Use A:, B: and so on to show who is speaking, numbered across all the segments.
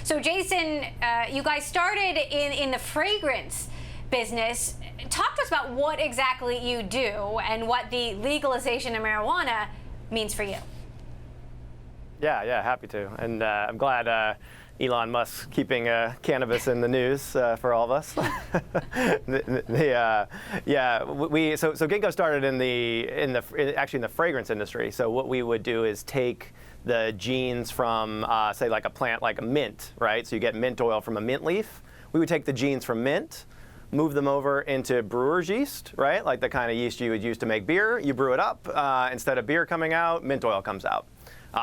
A: So Jason, you guys started in the fragrance business. Talk to us about what exactly you do and what the legalization of marijuana means for you.
B: Yeah, happy to. And I'm glad Elon Musk keeping cannabis in the news for all of us. So Gingko started in the fragrance industry. So what we would do is take the genes from say like a plant like a mint, right? So you get mint oil from a mint leaf. We would take the genes from mint, move them over into brewer's yeast, right? Like the kind of yeast you would use to make beer. You brew it up. Instead of beer coming out, mint oil comes out.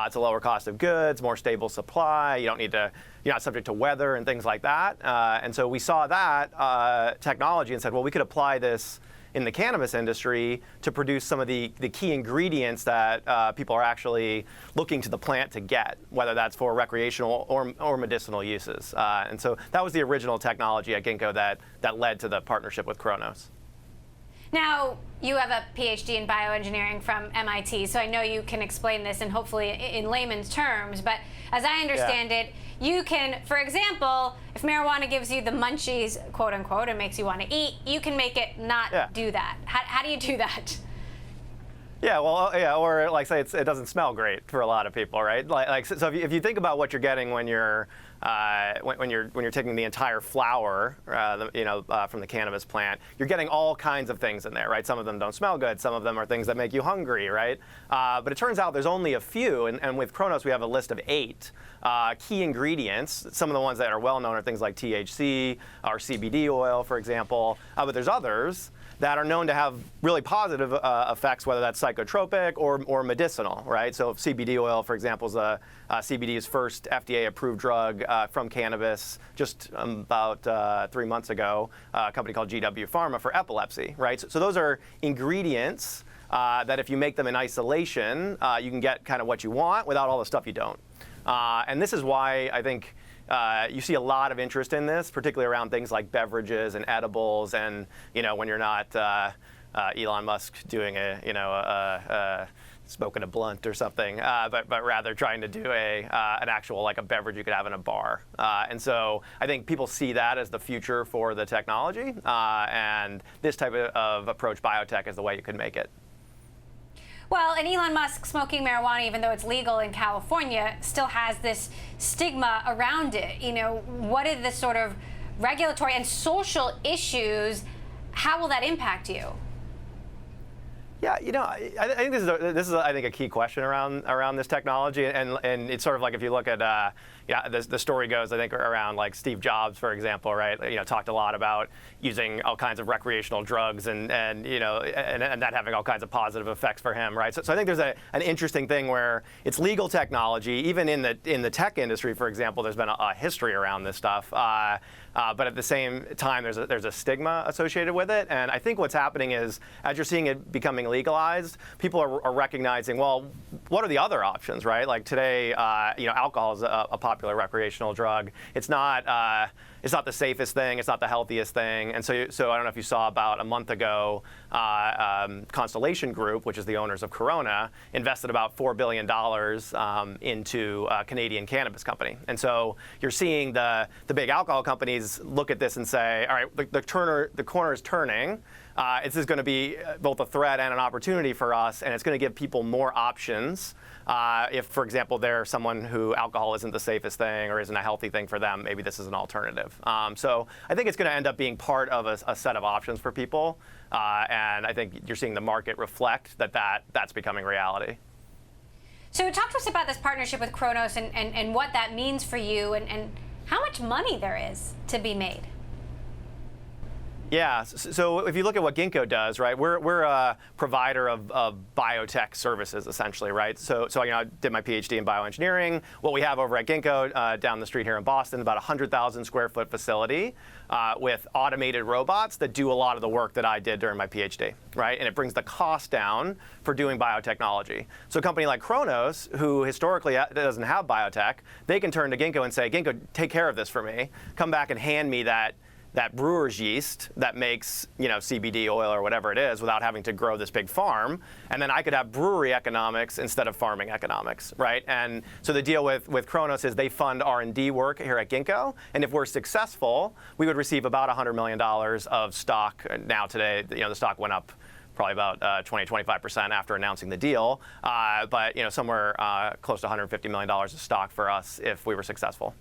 B: It's a lower cost of goods, more stable supply. You don't need to, you're not subject to weather and things like that. And so we saw that technology and said, well, we could apply this in the cannabis industry to produce some of the key ingredients that people are actually looking to the plant to get, whether that's for recreational or medicinal uses. And so that was the original technology at Gingko that led to the partnership with Cronos.
A: Now, you have a PhD in bioengineering from MIT, so I know you can explain this and hopefully in layman's terms, but as I understand it, you can, for example, if marijuana gives you the munchies, quote unquote, and makes you want to eat, you can make it not do that. How do you do that?
B: Yeah, well, or like say it doesn't smell great for a lot of people, right? So if you think about what you're getting when you're when you're taking the entire flower, from the cannabis plant, you're getting all kinds of things in there, right? Some of them don't smell good, some of them are things that make you hungry, right? But it turns out there's only a few, and with Cronos we have a list of 8 key ingredients. Some of the ones that are well known are things like THC or CBD oil, for example, but there's others that are known to have really positive effects, whether that's psychotropic or medicinal, right? So CBD oil, for example, is CBD's first FDA-approved drug from cannabis just about 3 months ago, a company called GW Pharma for epilepsy, right? So those are ingredients that if you make them in isolation, you can get kind of what you want without all the stuff you don't. And this is why I think you see a lot of interest in this, particularly around things like beverages and edibles, and when you're not Elon Musk doing smoking a blunt or something, but rather trying to do an actual like a beverage you could have in a bar. And so I think people see that as the future for the technology, and this type of approach, biotech, is the way you could make it.
A: Well, and Elon Musk smoking marijuana, even though it's legal in California, still has this stigma around it. What are the sort of regulatory and social issues? How will that impact you?
B: Yeah, I think this is I think a key question around this technology, and it's sort of like if you look at the story goes, I think, around like Steve Jobs, for example, right? Talked a lot about using all kinds of recreational drugs and that having all kinds of positive effects for him, right? So I think there's an interesting thing where it's legal technology, even in the tech industry, for example. There's been a history around this stuff. But at the same time, there's a stigma associated with it. And I think what's happening is, as you're seeing it becoming legalized, people are recognizing, well, what are the other options, right? Like today, alcohol is a popular recreational drug. It's not the safest thing. It's not the healthiest thing. And so I don't know if you saw about a month ago, Constellation Group, which is the owners of Corona, invested about $4 billion into a Canadian cannabis company. And so you're seeing the big alcohol companies look at this and say, all right, the corner is turning. This is going to be both a threat and an opportunity for us, and it's going to give people more options. If, for example, they're someone who alcohol isn't the safest thing or isn't a healthy thing for them, maybe this is an alternative. So I think it's going to end up being part of a set of options for people, and I think you're seeing the market reflect that's becoming reality.
A: So talk to us about this partnership with Cronos and what that means for you and how much money there is to be made.
B: Yeah, so if you look at what Gingko does, right, we're a provider of biotech services, essentially, right? So I did my PhD in bioengineering. What we have over at Gingko down the street here in Boston, about 100,000 square foot facility with automated robots that do a lot of the work that I did during my PhD, right? And it brings the cost down for doing biotechnology. So a company like Chronos, who historically doesn't have biotech, they can turn to Gingko and say, Gingko, take care of this for me. Come back and hand me that that brewer's yeast that makes, CBD oil or whatever it is without having to grow this big farm. And then I could have brewery economics instead of farming economics, right? And so the deal with Cronos is they fund R&D work here at Gingko. And if we're successful, we would receive about $100 million of stock. Now today, the stock went up probably about 20-25% after announcing the deal. But somewhere close to $150 million of stock for us if we were successful.